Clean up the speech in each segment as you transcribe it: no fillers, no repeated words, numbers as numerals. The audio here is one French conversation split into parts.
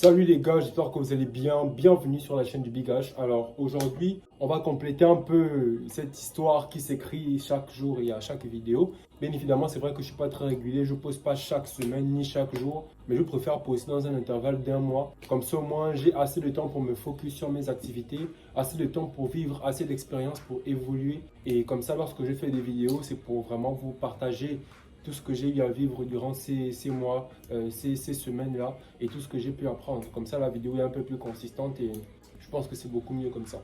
Salut les gars, j'espère que vous allez bien. Bienvenue sur la chaîne du Big H. Alors aujourd'hui, on va compléter un peu cette histoire qui s'écrit chaque jour et à chaque vidéo. Bien évidemment, c'est vrai que je ne suis pas très régulier, je ne pose pas chaque semaine ni chaque jour, mais je préfère poster dans un intervalle d'un mois. Comme ça, au moins, j'ai assez de temps pour me focus sur mes activités, assez de temps pour vivre, assez d'expérience pour évoluer. Et comme ça, lorsque je fais des vidéos, c'est pour vraiment vous partager tout ce que j'ai eu à vivre durant ces mois, ces semaines-là et tout ce que j'ai pu apprendre. Comme ça, la vidéo est un peu plus consistante et je pense que c'est beaucoup mieux comme ça.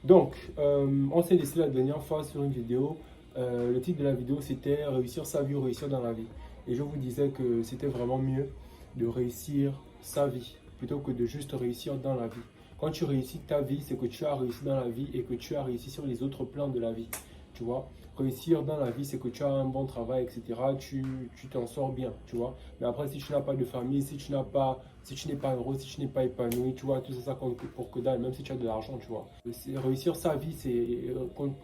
Donc, on s'est laissé la dernière fois sur une vidéo. Le titre de la vidéo, c'était Réussir sa vie ou réussir dans la vie. Et je vous disais que c'était vraiment mieux de réussir sa vie plutôt que de juste réussir dans la vie. Quand tu réussis ta vie, c'est que tu as réussi dans la vie et que tu as réussi sur les autres plans de la vie. Tu vois, réussir dans la vie, c'est que tu as un bon travail, etc. Tu t'en sors bien, tu vois. Mais après, si tu n'as pas de famille, si tu n'es pas heureux, si tu n'es pas épanoui, tu vois, tout ça, ça compte pour que dalle, même si tu as de l'argent, tu vois. Réussir sa vie, c'est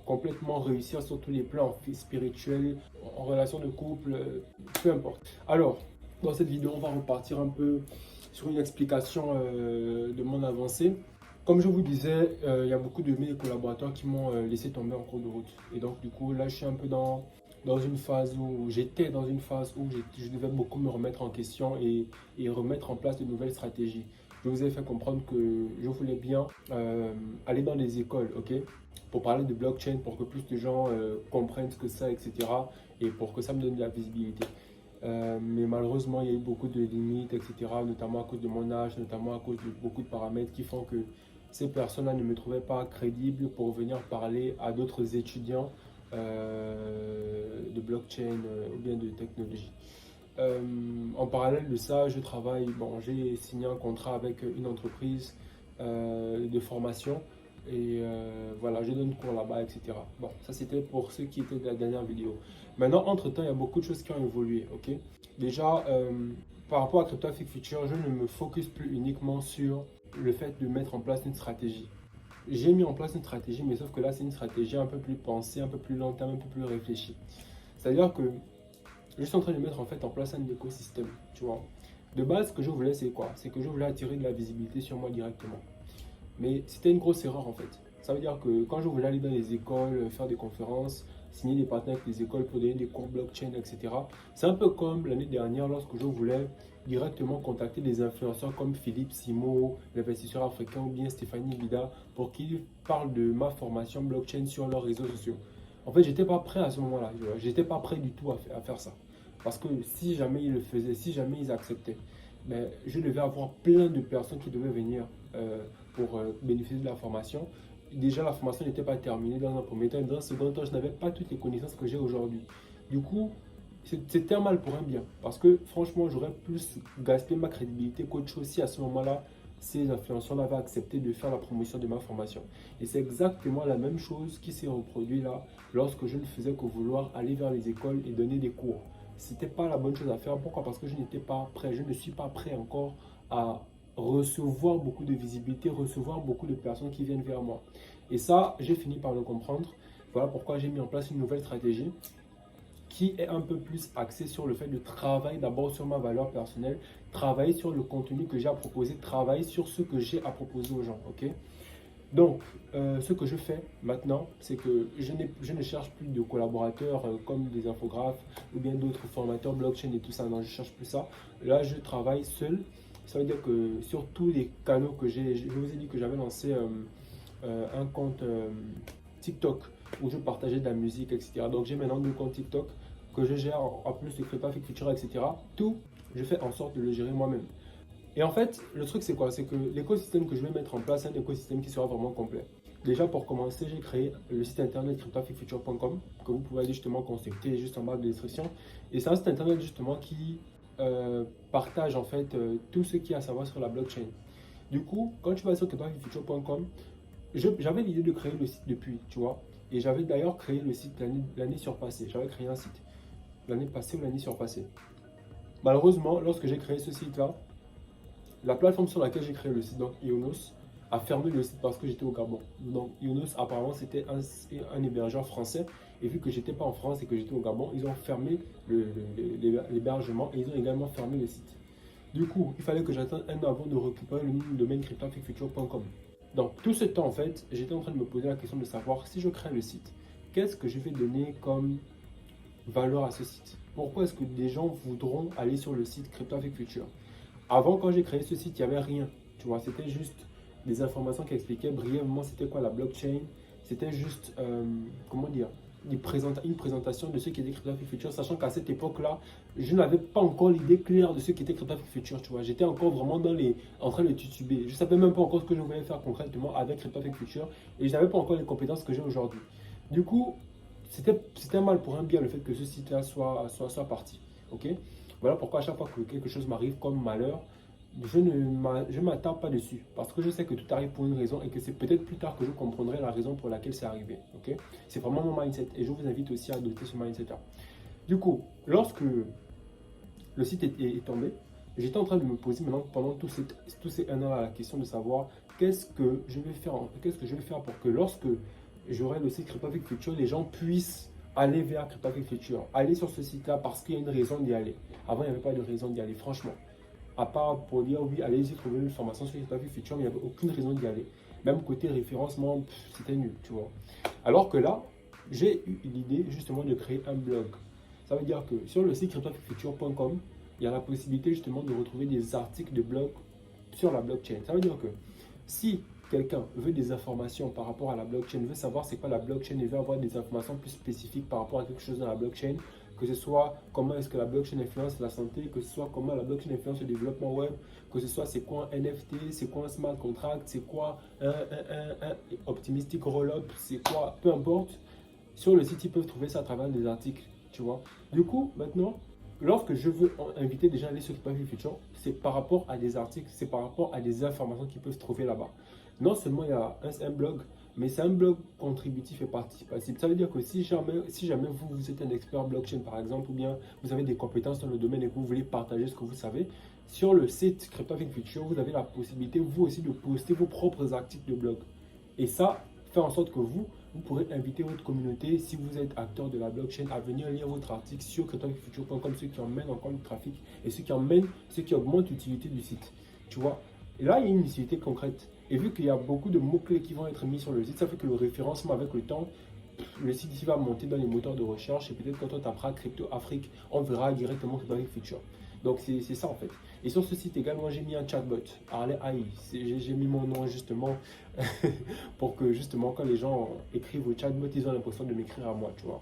complètement réussir sur tous les plans, spirituels, en relation de couple, peu importe. Alors, dans cette vidéo, on va repartir un peu sur une explication de mon avancée. Comme je vous disais, il y a beaucoup de mes collaborateurs qui m'ont laissé tomber en cours de route. Et donc, du coup, là, je suis un peu dans une phase où j'étais dans une phase où je devais beaucoup me remettre en question et remettre en place de nouvelles stratégies. Je vous ai fait comprendre que je voulais bien aller dans les écoles, ok, pour parler de blockchain, pour que plus de gens comprennent ce que c'est, etc. Et pour que ça me donne de la visibilité. Mais malheureusement, il y a eu beaucoup de limites, etc., notamment à cause de mon âge, notamment à cause de beaucoup de paramètres qui font que ces personnes-là ne me trouvaient pas crédible pour venir parler à d'autres étudiants de blockchain ou bien de technologie. En parallèle de ça, je travaille, bon, j'ai signé un contrat avec une entreprise de formation et voilà, je donne cours là-bas, etc. Bon, ça c'était pour ceux qui étaient de la dernière vidéo. Maintenant, entre-temps, il y a beaucoup de choses qui ont évolué, ok? Déjà, par rapport à Crypto Afrique Future, je ne me focus plus uniquement sur le fait de mettre en place une stratégie. J'ai mis en place une stratégie, mais sauf que là, c'est une stratégie un peu plus pensée, un peu plus long terme, un peu plus réfléchie. C'est-à-dire que je suis en train de mettre en fait en place un écosystème, tu vois. De base, ce que je voulais, c'est quoi? C'est que je voulais attirer de la visibilité sur moi directement. Mais c'était une grosse erreur en fait. Ça veut dire que quand je voulais aller dans les écoles, faire des conférences, signer des partenaires avec les écoles pour donner des cours blockchain, etc. C'est un peu comme l'année dernière lorsque je voulais directement contacter des influenceurs comme Philippe Simo, l'investisseur africain, ou bien Stéphanie Bida pour qu'ils parlent de ma formation blockchain sur leurs réseaux sociaux. En fait, j'étais pas prêt à ce moment-là. J'étais pas prêt du tout à faire ça. Parce que si jamais ils le faisaient, si jamais ils acceptaient, ben, je devais avoir plein de personnes qui devaient venir pour bénéficier de la formation. Déjà, la formation n'était pas terminée dans un premier temps. Dans un second temps, je n'avais pas toutes les connaissances que j'ai aujourd'hui. Du coup, c'était un mal pour un bien. Parce que franchement, j'aurais plus gaspillé ma crédibilité qu'autre chose si à ce moment-là, ces influenceurs avaient accepté de faire la promotion de ma formation. Et c'est exactement la même chose qui s'est reproduit là lorsque je ne faisais que vouloir aller vers les écoles et donner des cours. C'était pas la bonne chose à faire. Pourquoi? Parce que je n'étais pas prêt. Je ne suis pas prêt encore à recevoir beaucoup de visibilité, recevoir beaucoup de personnes qui viennent vers moi. Et ça, j'ai fini par le comprendre. Voilà pourquoi j'ai mis en place une nouvelle stratégie qui est un peu plus axée sur le fait de travailler d'abord sur ma valeur personnelle, travailler sur le contenu que j'ai à proposer, travailler sur ce que j'ai à proposer aux gens. Ok? Donc, ce que je fais maintenant, c'est que je ne cherche plus de collaborateurs comme des infographes ou bien d'autres formateurs blockchain et tout ça. Non, je ne cherche plus ça. Là, je travaille seul. Ça veut dire que sur tous les canaux que j'ai, je vous ai dit que j'avais lancé un compte TikTok où je partageais de la musique, etc. Donc, j'ai maintenant deux comptes TikTok que je gère en plus de Crypto Afrique Future, etc. Tout, je fais en sorte de le gérer moi-même. Et en fait, le truc, c'est quoi? C'est que l'écosystème que je vais mettre en place, c'est un écosystème qui sera vraiment complet. Déjà, pour commencer, j'ai créé le site internet cryptoafriquefuture.com que vous pouvez aller justement consulter juste en bas de la description. Et c'est un site internet justement qui partage en fait tout ce qu'il y a à savoir sur la blockchain. Du coup, quand tu vas sur cryptoafriquefuture.com, j'avais l'idée de créer le site depuis, tu vois. Et j'avais d'ailleurs créé le site l'année surpassée. J'avais créé un site l'année passée ou l'année surpassée. Malheureusement, lorsque j'ai créé ce site-là, la plateforme sur laquelle j'ai créé le site, donc Ionos, a fermé le site parce que j'étais au Gabon. Donc Ionos, apparemment, c'était un hébergeur français. Et vu que j'étais pas en France et que j'étais au Gabon, ils ont fermé l'hébergement et ils ont également fermé le site. Du coup, il fallait que j'attende un an avant de récupérer le nom de domaine cryptoafriquefuture.com. Donc, tout ce temps, en fait, j'étais en train de me poser la question de savoir si je crée le site, qu'est-ce que je vais donner comme valeur à ce site? Pourquoi est-ce que des gens voudront aller sur le site cryptoafriquefuture? Avant, quand j'ai créé ce site, il n'y avait rien. Tu vois, c'était juste des informations qui expliquaient brièvement c'était quoi la blockchain. C'était juste, comment dire, une présentation de ce qui était cryptoafriquefuture, sachant qu'à cette époque-là, je n'avais pas encore l'idée claire de ce qui était cryptoafriquefuture. Tu vois, j'étais encore vraiment en train de tituber. Je ne savais même pas encore ce que je voulais faire concrètement avec cryptoafriquefuture et je n'avais pas encore les compétences que j'ai aujourd'hui. Du coup, c'était mal pour un bien le fait que ce site-là soit parti. Ok? Voilà pourquoi à chaque fois que quelque chose m'arrive comme malheur, je ne m'attarde pas dessus. Parce que je sais que tout arrive pour une raison et que c'est peut-être plus tard que je comprendrai la raison pour laquelle c'est arrivé. Ok? C'est vraiment mon mindset et je vous invite aussi à adopter ce mindset-là. Du coup, lorsque le site est tombé, j'étais en train de me poser maintenant pendant tous ces un an la question de savoir qu'est-ce que je vais faire pour que lorsque j'aurai le site cryptoafriquefuture, les gens puissent aller vers cryptoafriquefuture, aller sur ce site-là parce qu'il y a une raison d'y aller. Avant, il n'y avait pas de raison d'y aller, franchement. À part pour dire oui, allez-y trouver une formation sur cryptoafriquefuture, mais il n'y avait aucune raison d'y aller. Même côté référencement, c'était nul, tu vois. Alors que là, j'ai eu l'idée justement de créer un blog. Ça veut dire que sur le site cryptoafriquefuture.com, il y a la possibilité justement de retrouver des articles de blog sur la blockchain. Ça veut dire que si quelqu'un veut des informations par rapport à la blockchain, veut savoir c'est quoi la blockchain et veut avoir des informations plus spécifiques par rapport à quelque chose dans la blockchain, que ce soit comment est-ce que la blockchain influence la santé, que ce soit comment la blockchain influence le développement web, que ce soit c'est quoi un NFT, c'est quoi un smart contract, c'est quoi un optimistic rollup, c'est quoi, peu importe, sur le site ils peuvent trouver ça à travers des articles, tu vois. Du coup, maintenant, lorsque je veux inviter des gens à aller sur cryptoafriquefuture, c'est par rapport à des articles, c'est par rapport à des informations qu'ils peuvent trouver là-bas. Non seulement il y a un blog, mais c'est un blog contributif et participatif. Ça veut dire que si jamais vous êtes un expert blockchain par exemple, ou bien vous avez des compétences dans le domaine et que vous voulez partager ce que vous savez, sur le site cryptoafriquefuture, vous avez la possibilité vous aussi de poster vos propres articles de blog. Et ça fait en sorte que vous pourrez inviter votre communauté, si vous êtes acteur de la blockchain, à venir lire votre article sur cryptoafriquefuture.com, ceux qui emmènent encore le trafic et ceux qui augmentent l'utilité du site. Tu vois? Et là, il y a une utilité concrète. Et vu qu'il y a beaucoup de mots-clés qui vont être mis sur le site, ça fait que le référencement avec le temps, le site ici va monter dans les moteurs de recherche et peut-être quand on tapera Crypto Afrique, on verra directement cryptoafriquefuture. Donc c'est ça en fait. Et sur ce site également, j'ai mis un chatbot, Harley AI. J'ai mis mon nom justement pour que justement quand les gens écrivent au chatbot, ils ont l'impression de m'écrire à moi, tu vois.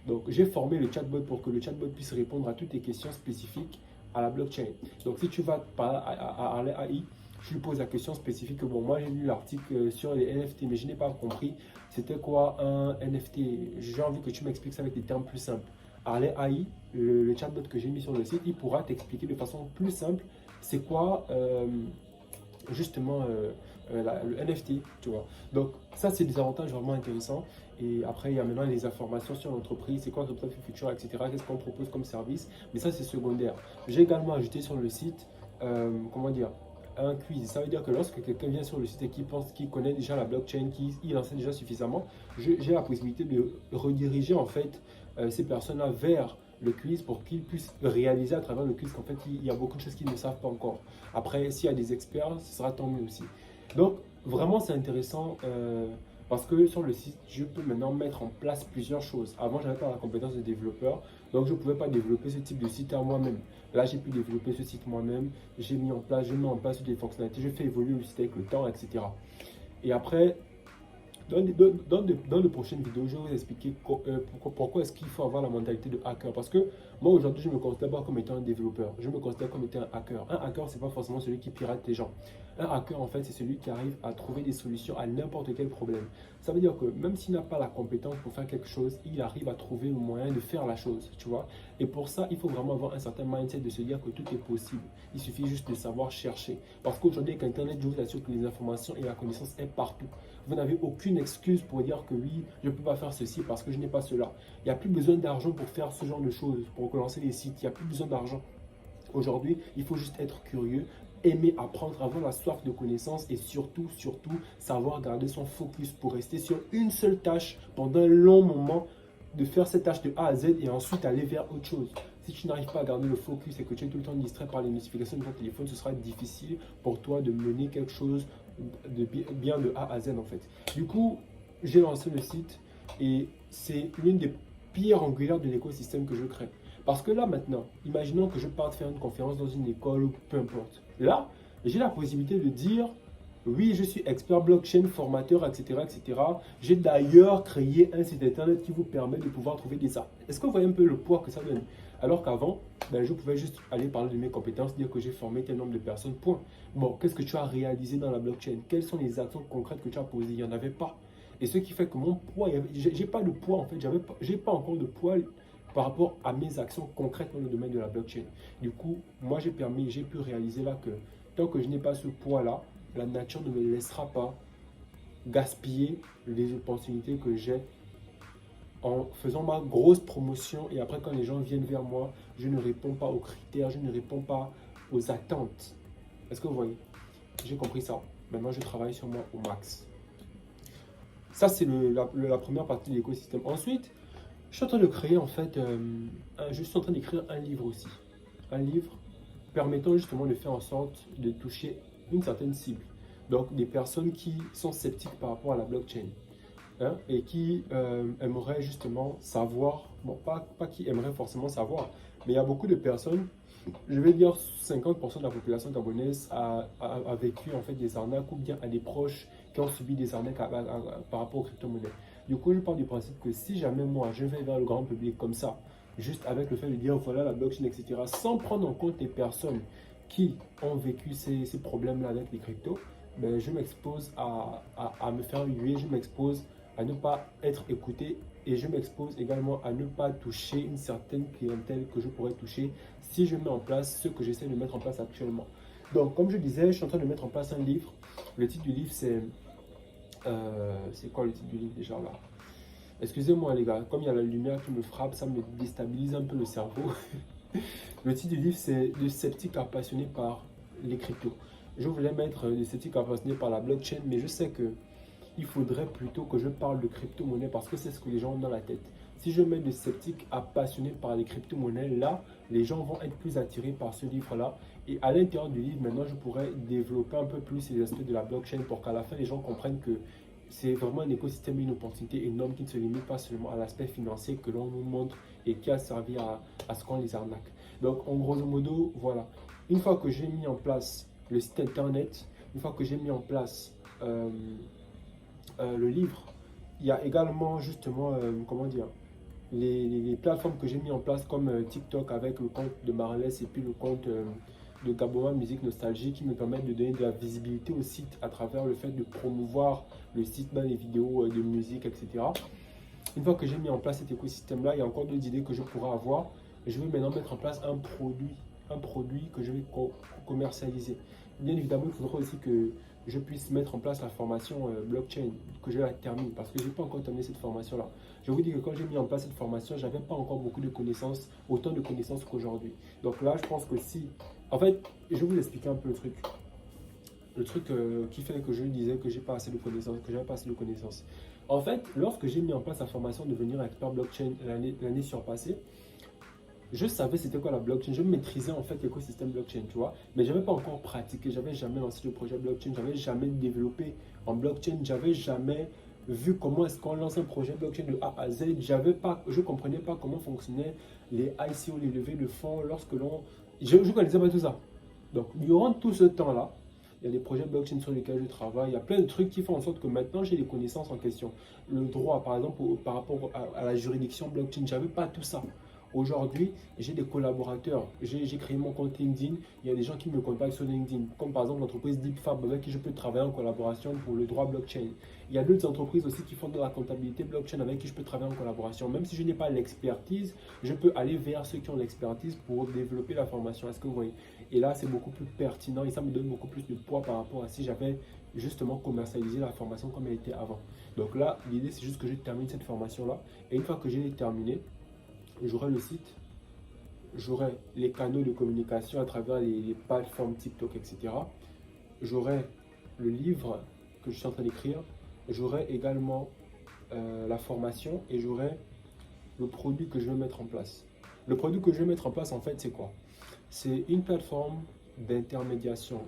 Donc j'ai formé le chatbot pour que le chatbot puisse répondre à toutes tes questions spécifiques à la blockchain. Donc si tu vas parler à Harley AI, je lui pose la question spécifique. Bon, moi j'ai lu l'article sur les NFT, mais je n'ai pas compris c'était quoi un NFT. J'ai envie que tu m'expliques ça avec des termes plus simples. Harley AI, le chatbot que j'ai mis sur le site, il pourra t'expliquer de façon plus simple c'est quoi justement le NFT, tu vois. Donc ça c'est des avantages vraiment intéressants. Et après il y a maintenant les informations sur l'entreprise, c'est quoi cryptoafriquefuture, etc. Qu'est-ce qu'on propose comme service. Mais ça c'est secondaire. J'ai également ajouté sur le site, comment dire, un quiz. Ça veut dire que lorsque quelqu'un vient sur le site et qu'il connaît déjà la blockchain, qu'il en sait déjà suffisamment, j'ai la possibilité de rediriger en fait ces personnes-là vers le quiz pour qu'ils puissent réaliser à travers le quiz qu'en fait il y a beaucoup de choses qu'ils ne savent pas encore. Après, s'il y a des experts, ce sera tant mieux aussi. Donc vraiment c'est intéressant parce que sur le site, je peux maintenant mettre en place plusieurs choses. Avant, je n'avais pas la compétence de développeur, donc je ne pouvais pas développer ce type de site à moi-même. Là, j'ai pu développer ce site moi-même, je mets en place toutes les fonctionnalités, je fais évoluer le site avec le temps, etc. Et après, dans de prochaines vidéos, je vais vous expliquer pourquoi est-ce qu'il faut avoir la mentalité de hacker. Parce que moi, aujourd'hui, je ne me considère pas comme étant un développeur. Je me considère comme étant un hacker. Un hacker, ce n'est pas forcément celui qui pirate les gens. Un hacker, en fait, c'est celui qui arrive à trouver des solutions à n'importe quel problème. Ça veut dire que même s'il n'a pas la compétence pour faire quelque chose, il arrive à trouver le moyen de faire la chose, tu vois. Et pour ça, il faut vraiment avoir un certain mindset de se dire que tout est possible. Il suffit juste de savoir chercher. Parce qu'aujourd'hui, avec Internet, je vous assure que les informations et la connaissance est partout. Vous n'avez aucune excuse pour dire que oui, je ne peux pas faire ceci parce que je n'ai pas cela. Il n'y a plus besoin d'argent pour faire ce genre de choses, pour lancer des sites. Il n'y a plus besoin d'argent. Aujourd'hui, il faut juste être curieux, aimer apprendre, avoir la soif de connaissances et surtout, savoir garder son focus pour rester sur une seule tâche pendant un long moment, de faire cette tâche de A à Z et ensuite aller vers autre chose. Si tu n'arrives pas à garder le focus et que tu es tout le temps distrait par les notifications de ton téléphone, ce sera difficile pour toi de mener quelque chose de bien de A à Z en fait. Du coup, j'ai lancé le site et c'est l'une des pierres angulaires de l'écosystème que je crée. Parce que là maintenant, imaginons que je parte faire une conférence dans une école ou peu importe. Là, j'ai la possibilité de dire oui, je suis expert blockchain, formateur, etc. etc. J'ai d'ailleurs créé un site internet qui vous permet de pouvoir trouver des arts. Est-ce que vous voyez un peu le poids que ça donne? Alors qu'avant, ben, je pouvais juste aller parler de mes compétences, dire que j'ai formé tel nombre de personnes, point. Bon, qu'est-ce que tu as réalisé dans la blockchain? Quelles sont les actions concrètes que tu as posées? Il n'y en avait pas. Et ce qui fait que mon poids, j'ai pas de poids en fait, j'ai pas encore de poids par rapport à mes actions concrètes dans le domaine de la blockchain. Du coup, moi j'ai pu réaliser là que tant que je n'ai pas ce poids-là, la nature ne me laissera pas gaspiller les opportunités que j'ai en faisant ma grosse promotion et après quand les gens viennent vers moi, je ne réponds pas aux critères, je ne réponds pas aux attentes. Est-ce que vous voyez? J'ai compris ça. Maintenant, je travaille sur moi au max. Ça, c'est la première partie de l'écosystème. Ensuite, je suis en train de créer en fait, je suis en train d'écrire un livre aussi. Un livre permettant justement de faire en sorte de toucher une certaine cible. Donc des personnes qui sont sceptiques par rapport à la blockchain hein, et qui aimeraient justement savoir, bon pas qui aimeraient forcément savoir, mais il y a beaucoup de personnes, je vais dire 50% de la population gabonaise a vécu en fait des arnaques ou bien à des proches qui ont subi des arnaques par rapport aux crypto-monnaies. Du coup, je pars du principe que si jamais moi je vais vers le grand public comme ça, juste avec le fait de dire voilà la blockchain, etc., sans prendre en compte les personnes qui ont vécu ces problèmes-là avec les cryptos, ben, je m'expose à me faire huer, je m'expose à ne pas être écouté et je m'expose également à ne pas toucher une certaine clientèle que je pourrais toucher si je mets en place ce que j'essaie de mettre en place actuellement. Donc, comme je disais, je suis en train de mettre en place un livre. Le titre du livre, c'est quoi le titre du livre déjà là? Excusez-moi les gars, comme il y a la lumière qui me frappe, ça me déstabilise un peu le cerveau. Le titre du livre, c'est « De sceptiques à passionnés par les cryptos ». Je voulais mettre « De sceptiques à passionnés par la blockchain », mais je sais que il faudrait plutôt que je parle de crypto-monnaie parce que c'est ce que les gens ont dans la tête. Si je mets de sceptiques à passionnés par les crypto-monnaies, là, les gens vont être plus attirés par ce livre-là. Et à l'intérieur du livre, maintenant, je pourrais développer un peu plus les aspects de la blockchain pour qu'à la fin, les gens comprennent que c'est vraiment un écosystème et une opportunité énorme qui ne se limite pas seulement à l'aspect financier que l'on nous montre et qui a servi à ce qu'on les arnaque. Donc, en grosso modo, voilà. Une fois que j'ai mis en place le site internet, une fois que j'ai mis en place le livre, il y a également justement, comment dire, les plateformes que j'ai mis en place comme TikTok avec le compte de Marlès et puis le compte de Gaboma Musique Nostalgie qui me permettent de donner de la visibilité au site à travers le fait de promouvoir le site dans les vidéos de musique, etc. Une fois que j'ai mis en place cet écosystème-là, il y a encore d'autres idées que je pourrais avoir. Je vais maintenant mettre en place un produit que je vais commercialiser. Bien évidemment, il faudra aussi que je puisse mettre en place la formation blockchain, que je la termine, parce que je n'ai pas encore terminé cette formation-là. Je vous dis que quand j'ai mis en place cette formation, je n'avais pas encore beaucoup de connaissances, autant de connaissances qu'aujourd'hui. Donc là, je pense que si... En fait, je vais vous expliquer un peu le truc. Le truc qui fait que je disais que j'ai pas assez de connaissances, que j'avais pas assez de connaissances. En fait, lorsque j'ai mis en place la formation de devenir expert blockchain l'année surpassée, je savais c'était quoi la blockchain, je maîtrisais en fait l'écosystème blockchain, tu vois, mais je n'avais pas encore pratiqué, j'avais jamais lancé de projet blockchain, j'avais jamais développé en blockchain, j'avais jamais vu comment est-ce qu'on lance un projet blockchain de A à Z, je ne comprenais pas comment fonctionnaient les ICO, les levées de fonds, lorsque l'on... Je ne connaissais pas tout ça. Donc, durant tout ce temps-là, il y a des projets blockchain sur lesquels je travaille, il y a plein de trucs qui font en sorte que maintenant j'ai les connaissances en question. Le droit, par exemple, par rapport à la juridiction blockchain, je n'avais pas tout ça. Aujourd'hui, j'ai des collaborateurs. J'ai créé mon compte LinkedIn. Il y a des gens qui me contactent sur LinkedIn, comme par exemple l'entreprise DeepFab avec qui je peux travailler en collaboration pour le droit blockchain. Il y a d'autres entreprises aussi qui font de la comptabilité blockchain avec qui je peux travailler en collaboration. Même si je n'ai pas l'expertise, je peux aller vers ceux qui ont l'expertise pour développer la formation. Est-ce que vous voyez? Et là, c'est beaucoup plus pertinent et ça me donne beaucoup plus de poids par rapport à si j'avais justement commercialisé la formation comme elle était avant. Donc là, l'idée, c'est juste que je termine cette formation-là. Et une fois que j'ai terminé, j'aurai le site, j'aurai les canaux de communication à travers les plateformes TikTok, etc. J'aurai le livre que je suis en train d'écrire, j'aurai également la formation et j'aurai le produit que je vais mettre en place. Le produit que je vais mettre en place, en fait, c'est quoi? C'est une plateforme d'intermédiation,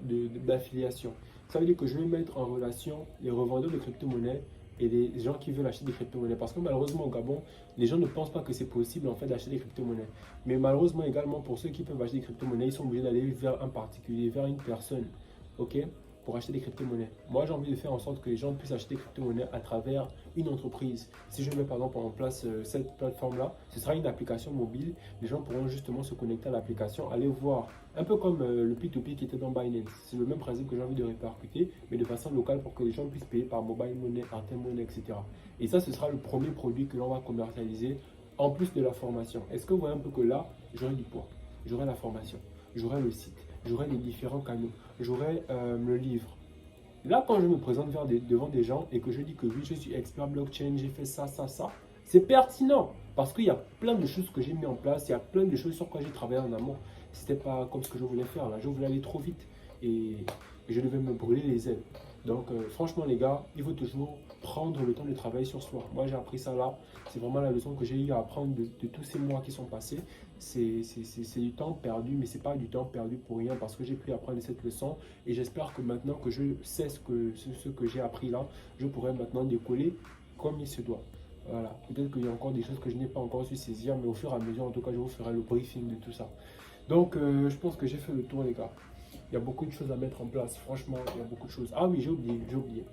d'affiliation. Ça veut dire que je vais mettre en relation les revendeurs de crypto-monnaies et les gens qui veulent acheter des crypto-monnaies. Parce que malheureusement, au Gabon, les gens ne pensent pas que c'est possible en fait d'acheter des crypto-monnaies. Mais malheureusement également, pour ceux qui peuvent acheter des crypto-monnaies, ils sont obligés d'aller vers un particulier, vers une personne, ok, pour acheter des crypto-monnaies. Moi, j'ai envie de faire en sorte que les gens puissent acheter des crypto-monnaies à travers une entreprise. Si je mets par exemple en place cette plateforme-là, ce sera une application mobile. Les gens pourront justement se connecter à l'application, aller voir, un peu comme le P2P qui était dans Binance. C'est le même principe que j'ai envie de répercuter, mais de façon locale pour que les gens puissent payer par mobile money, Airtel Money, etc. Et ça, ce sera le premier produit que l'on va commercialiser en plus de la formation. Est-ce que vous voyez un peu que là, j'aurai du poids, j'aurai la formation, j'aurai le site, j'aurai les différents canaux, j'aurai le livre. Là, quand je me présente devant des gens et que je dis que oui, je suis expert blockchain, j'ai fait ça, ça, ça, c'est pertinent parce qu'il y a plein de choses que j'ai mis en place, il y a plein de choses sur quoi j'ai travaillé en amont. C'était pas comme ce que je voulais faire là, je voulais aller trop vite et je devais me brûler les ailes. Donc, franchement, les gars, il faut toujours prendre le temps de travailler sur soi. Moi, j'ai appris ça là. C'est vraiment la leçon que j'ai eu à apprendre de tous ces mois qui sont passés. C'est du temps perdu, mais ce n'est pas du temps perdu pour rien parce que j'ai pu apprendre cette leçon. Et j'espère que maintenant que je sais ce que j'ai appris là, je pourrai maintenant décoller comme il se doit. Voilà. Peut-être qu'il y a encore des choses que je n'ai pas encore su saisir, mais au fur et à mesure, en tout cas, je vous ferai le briefing de tout ça. Donc, je pense que j'ai fait le tour, les gars. Il y a beaucoup de choses à mettre en place. Franchement, il y a beaucoup de choses. Ah oui, j'ai oublié.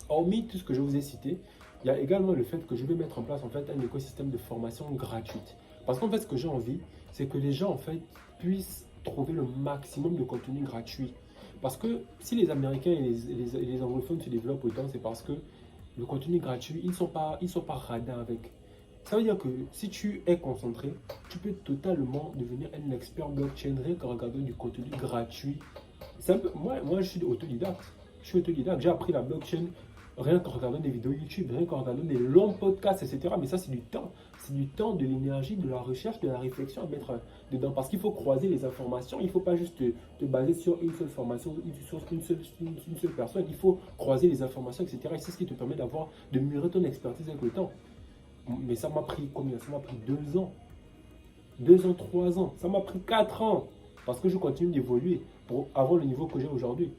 Hormis tout ce que je vous ai cité, il y a également le fait que je vais mettre en place en fait un écosystème de formation gratuite. Parce qu'en fait, ce que j'ai envie, c'est que les gens en fait puissent trouver le maximum de contenu gratuit. Parce que si les Américains et les anglophones se développent autant, c'est parce que le contenu gratuit, ils ne sont pas radins avec. Ça veut dire que si tu es concentré, tu peux totalement devenir un expert blockchain rien qu'en regardant du contenu gratuit. Moi, je suis autodidacte. J'ai appris la blockchain rien qu'en regardant des vidéos YouTube, rien qu'en regardant des longs podcasts, etc. Mais ça, c'est du temps. C'est du temps, de l'énergie, de la recherche, de la réflexion à mettre dedans. Parce qu'il faut croiser les informations. Il ne faut pas juste te baser sur une seule formation, sur une seule personne. Il faut croiser les informations, etc. Et c'est ce qui te permet de mûrir ton expertise avec le temps. Mais ça m'a pris combien? Ça m'a pris 2 ans. 2 ans, 3 ans. Ça m'a pris 4 ans. Parce que je continue d'évoluer pour avoir le niveau que j'ai aujourd'hui.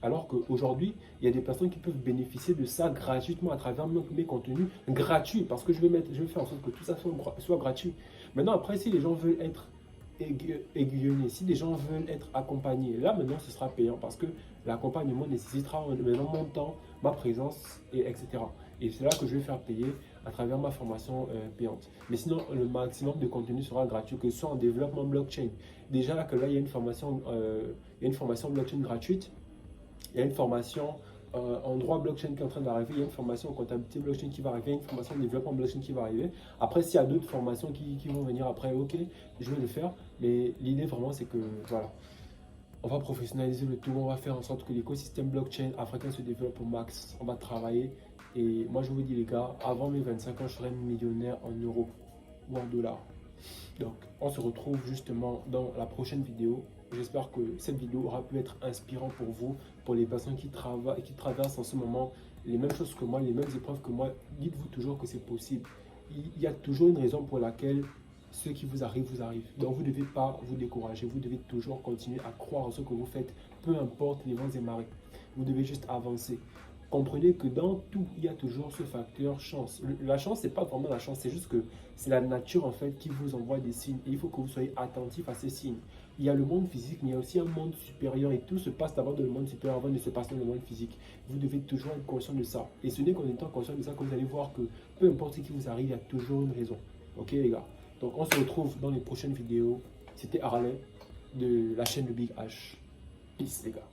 Alors qu'aujourd'hui, il y a des personnes qui peuvent bénéficier de ça gratuitement à travers mes contenus gratuits. Parce que je vais faire en sorte que tout ça soit gratuit. Maintenant, après, si les gens veulent être aiguillonnés, si les gens veulent être accompagnés, là maintenant ce sera payant parce que l'accompagnement nécessitera maintenant mon temps, ma présence, etc. Et c'est là que je vais faire payer à travers ma formation payante. Mais sinon, le maximum de contenu sera gratuit, que ce soit en développement blockchain. Déjà que là, il y a une formation blockchain gratuite. Il y a une formation en droit blockchain qui est en train d'arriver, il y a une formation en comptabilité blockchain qui va arriver, il y a une formation en développement blockchain qui va arriver. Après, s'il y a d'autres formations qui vont venir après, ok, je vais le faire. Mais l'idée vraiment, c'est que voilà, on va professionnaliser le tout, on va faire en sorte que l'écosystème blockchain africain se développe au max. On va travailler. Et moi, je vous dis les gars, avant mes 25 ans, je serai millionnaire en euros ou en dollars. Donc, on se retrouve justement dans la prochaine vidéo. J'espère que cette vidéo aura pu être inspirante pour vous, pour les personnes qui traversent en ce moment les mêmes choses que moi, les mêmes épreuves que moi. Dites-vous toujours que c'est possible. Il y a toujours une raison pour laquelle ce qui vous arrive, vous arrive. Donc, vous ne devez pas vous décourager. Vous devez toujours continuer à croire en ce que vous faites, peu importe les vents et marées. Vous devez juste avancer. Comprenez que dans tout, il y a toujours ce facteur chance. La chance, ce n'est pas vraiment la chance, c'est juste que c'est la nature en fait qui vous envoie des signes et il faut que vous soyez attentif à ces signes. Il y a le monde physique, mais il y a aussi un monde supérieur et tout se passe d'abord dans le monde supérieur avant de se passer dans le monde physique. Vous devez toujours être conscient de ça. Et ce n'est qu'en étant conscient de ça que vous allez voir que peu importe ce qui vous arrive, il y a toujours une raison. Ok les gars? Donc on se retrouve dans les prochaines vidéos. C'était Harley de la chaîne de Big H. Peace les gars.